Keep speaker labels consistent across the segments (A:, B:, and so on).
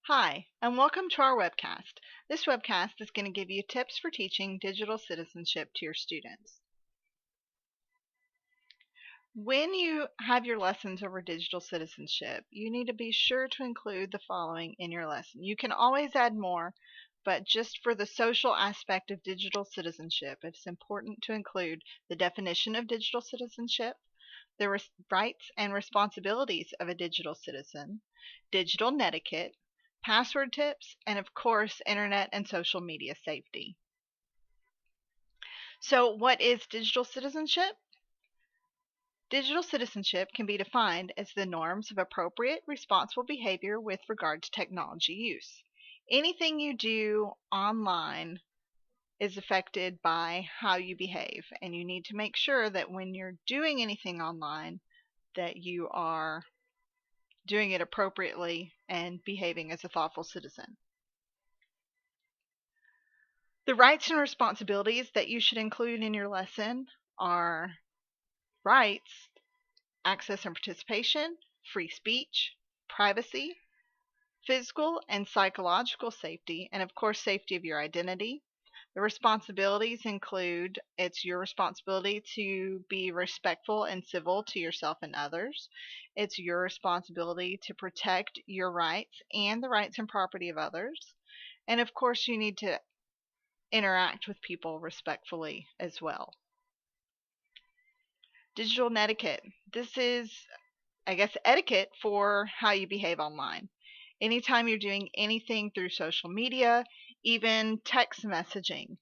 A: Hi, and welcome to our webcast. This webcast is going to give you tips for teaching digital citizenship to your students. When you have your lessons over digital citizenship, you need to be sure to include the following in your lesson. You can always add more, but just for the social aspect of digital citizenship, it's important to include the definition of digital citizenship, the rights and responsibilities of a digital citizen, digital netiquette, password tips, and of course, internet and social media safety. So, what is digital citizenship? Digital citizenship can be defined as the norms of appropriate, responsible behavior with regard to technology use. Anything you do online is affected by how you behave, and you need to make sure that when you're doing anything online that you are doing it appropriately and behaving as a thoughtful citizen. The rights and responsibilities that you should include in your lesson are rights, access and participation, free speech, privacy, physical and psychological safety, and of course safety of your identity. The responsibilities include it's your responsibility to be respectful and civil to yourself and others. It's your responsibility to protect your rights and the rights and property of others. And of course, you need to interact with people respectfully as well. Digital netiquette. This is, I guess, etiquette for how you behave online. Anytime you're doing anything through social media, even text messaging,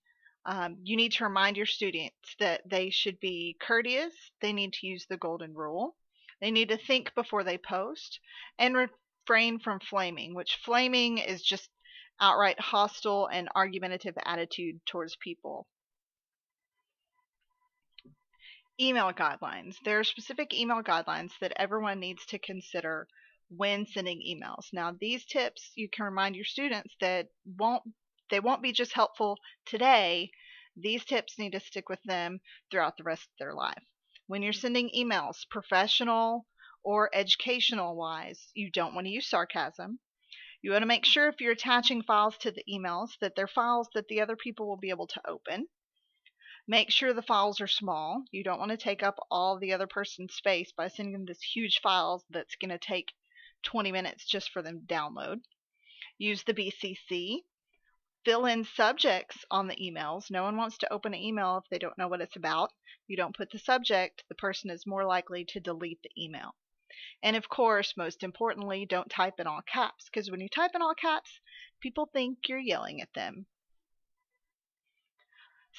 A: you need to remind your students that they should be courteous, they need to use the golden rule, they need to think before they post, and refrain from flaming, which flaming is just outright hostile and argumentative attitude towards people. Email guidelines. There are specific email guidelines that everyone needs to consider when sending emails. Now, these tips you can remind your students that they won't be just helpful today. These tips need to stick with them throughout the rest of their life. When you're sending emails, professional or educational wise, you don't want to use sarcasm. You want to make sure if you're attaching files to the emails that they're files that the other people will be able to open. Make sure the files are small. You don't want to take up all the other person's space by sending them this huge file that's going to take 20 minutes just for them to download. Use the BCC. Fill in subjects on the emails. No one wants to open an email if they don't know what it's about. You don't put the subject, the person is more likely to delete the email. And of course, most importantly, don't type in all caps, because when you type in all caps, people think you're yelling at them.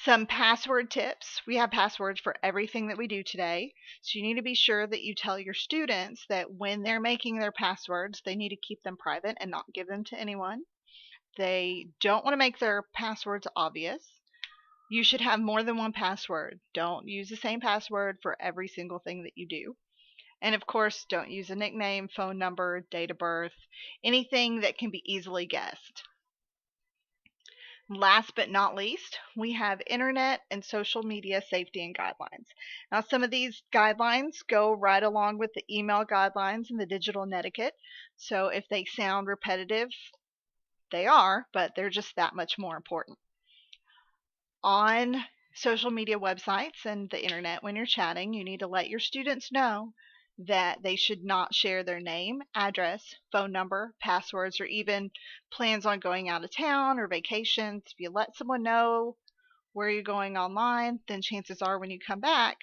A: Some password tips. We have passwords for everything that we do today. So you need to be sure that you tell your students that when they're making their passwords, they need to keep them private and not give them to anyone. They don't want to make their passwords obvious. You should have more than one password. Don't use the same password for every single thing that you do. And of course, don't use a nickname, phone number, date of birth, anything that can be easily guessed. Last but not least, we have internet and social media safety and guidelines. Now, some of these guidelines go right along with the email guidelines and the digital netiquette. So if they sound repetitive, they are, but they're just that much more important. On social media websites and the internet, when you're chatting, you need to let your students know that they should not share their name, address, phone number, passwords, or even plans on going out of town or vacations. If you let someone know where you're going online, then chances are when you come back,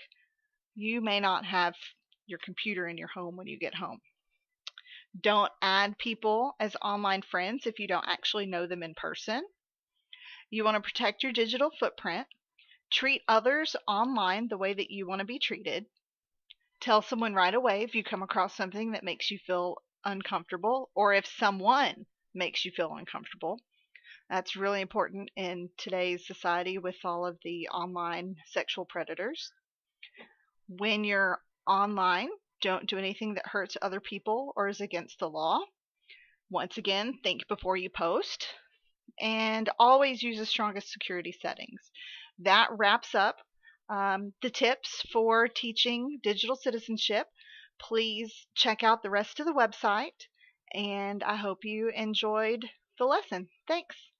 A: you may not have your computer in your home when you get home. Don't add people as online friends if you don't actually know them in person. You want to protect your digital footprint. Treat others online the way that you want to be treated. Tell someone right away if you come across something that makes you feel uncomfortable, or if someone makes you feel uncomfortable. That's really important in today's society with all of the online sexual predators. When you're online, don't do anything that hurts other people or is against the law. Once again, think before you post, and always use the strongest security settings. That wraps up the tips for teaching digital citizenship. Please check out the rest of the website and I hope you enjoyed the lesson. Thanks.